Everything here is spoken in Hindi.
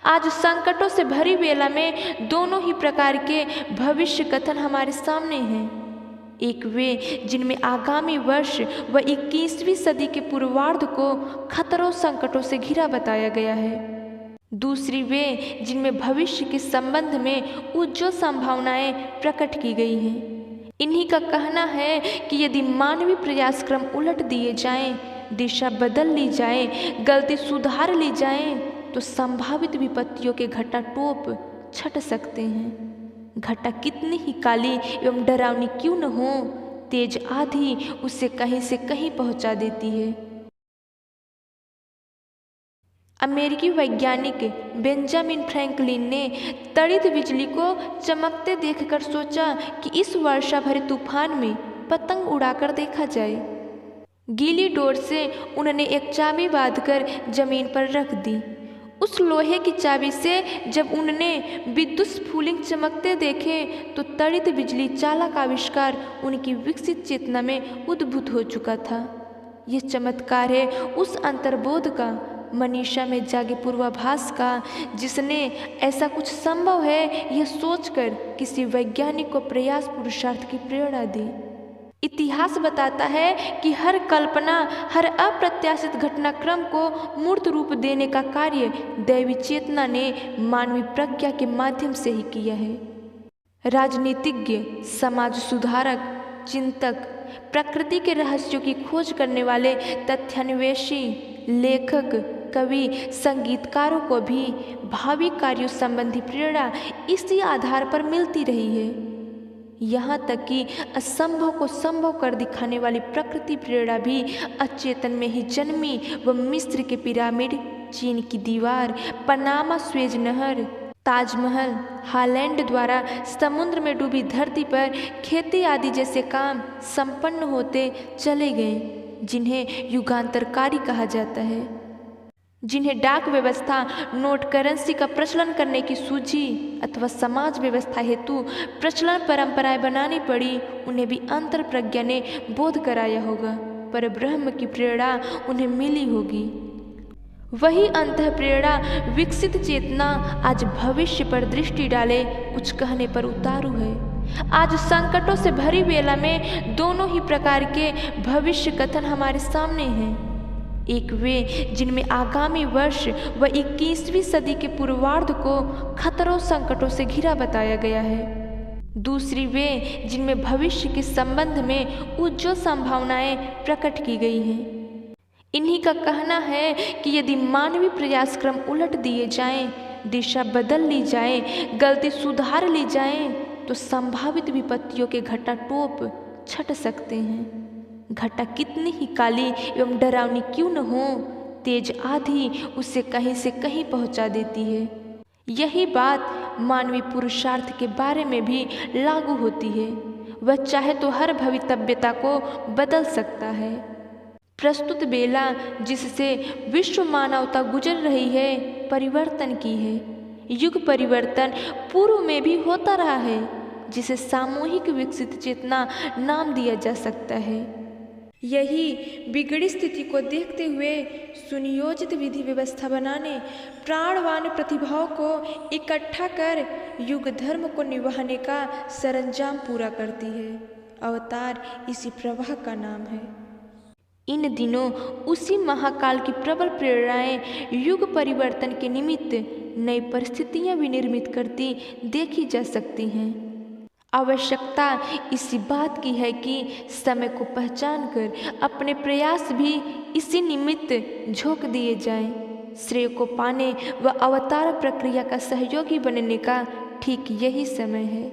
आज संकटों से भरी वेला में दोनों ही प्रकार के भविष्य कथन हमारे सामने हैं। एक वे जिनमें आगामी वर्ष व 21वीं सदी के पूर्वार्ध को खतरों संकटों से घिरा बताया गया है। दूसरी वे जिनमें भविष्य के संबंध में उज्ज्वल संभावनाएं प्रकट की गई हैं। इन्हीं का कहना है कि यदि मानवीय प्रयासक्रम उलट दिए जाएं, दिशा बदल ली जाए, गलती सुधार ली जाए तो संभावित विपत्तियों के घटा टोप छट सकते हैं। घटा कितनी ही काली एवं डरावनी क्यों न हो, तेज आंधी उसे कहीं से कहीं पहुंचा देती है। अमेरिकी वैज्ञानिक बेंजामिन फ्रैंकलिन ने तड़ित बिजली को चमकते देखकर सोचा कि इस वर्षा भरे तूफान में पतंग उड़ाकर देखा जाए। गीली डोर से उन्होंने एक चाबी बांधकर जमीन पर रख दी। उस लोहे की चाबी से जब उन्होंने विद्युत स्फुलिंग चमकते देखे तो तड़ित बिजली चालक आविष्कार उनकी विकसित चेतना में उद्भूत हो चुका था। यह चमत्कार है उस अंतर्बोध का, मनीषा में जागे पूर्वाभास का, जिसने ऐसा कुछ संभव है यह सोचकर किसी वैज्ञानिक को प्रयास पुरुषार्थ की प्रेरणा दी। इतिहास बताता है कि हर कल्पना, हर अप्रत्याशित घटनाक्रम को मूर्त रूप देने का कार्य दैवी चेतना ने मानवीय प्रज्ञा के माध्यम से ही किया है। राजनीतिज्ञ, समाज सुधारक, चिंतक, प्रकृति के रहस्यों की खोज करने वाले तथ्यान्वेषी, लेखक, कवि, संगीतकारों को भी भावी कार्यों संबंधी प्रेरणा इसी आधार पर मिलती रही है। यहाँ तक कि असंभव को संभव कर दिखाने वाली प्रकृति प्रेरणा भी अचेतन में ही जन्मी व मिस्र के पिरामिड, चीन की दीवार, पनामा स्वेज नहर, ताजमहल, हॉलैंड द्वारा समुद्र में डूबी धरती पर खेती आदि जैसे काम संपन्न होते चले गए, जिन्हें युगांतरकारी कहा जाता है। जिन्हें डाक व्यवस्था, नोट करेंसी का प्रचलन करने की सूझी अथवा समाज व्यवस्था हेतु प्रचलन परंपराएं बनानी पड़ी, उन्हें भी अंतर प्रज्ञा ने बोध कराया होगा, पर ब्रह्म की प्रेरणा उन्हें मिली होगी। वही अंतः प्रेरणा, विकसित चेतना आज भविष्य पर दृष्टि डाले कुछ कहने पर उतारू है। आज संकटों से भरी वेला में दोनों ही प्रकार के भविष्य कथन हमारे सामने हैं। एक वे जिनमें आगामी वर्ष व 21वीं सदी के पूर्वार्ध को खतरों संकटों से घिरा बताया गया है। दूसरी वे जिनमें भविष्य के संबंध में उज्ज्वल संभावनाएं प्रकट की गई हैं। इन्हीं का कहना है कि यदि मानवीय प्रयासक्रम उलट दिए जाएं, दिशा बदल ली जाए, गलती सुधार ली जाए तो संभावित विपत्तियों के घटा टोप छट सकते हैं। घटा कितनी ही काली एवं डरावनी क्यों न हो, तेज आंधी उसे कहीं से कहीं पहुंचा देती है। यही बात मानवीय पुरुषार्थ के बारे में भी लागू होती है। वह चाहे तो हर भवितव्यता को बदल सकता है। प्रस्तुत बेला जिससे विश्व मानवता गुजर रही है, परिवर्तन की है। युग परिवर्तन पूर्व में भी होता रहा है, जिसे सामूहिक विकसित चेतना नाम दिया जा सकता है। यही बिगड़ी स्थिति को देखते हुए सुनियोजित विधि व्यवस्था बनाने, प्राणवान प्रतिभाओं को इकट्ठा कर युग धर्म को निभाने का सरंजाम पूरा करती है। अवतार इसी प्रवाह का नाम है। इन दिनों उसी महाकाल की प्रबल प्रेरणाएं युग परिवर्तन के निमित्त नई परिस्थितियां विनिर्मित करती देखी जा सकती हैं। आवश्यकता इसी बात की है कि समय को पहचान कर अपने प्रयास भी इसी निमित्त झोंक दिए जाएं। श्रेय को पाने व अवतार प्रक्रिया का सहयोगी बनने का ठीक यही समय है।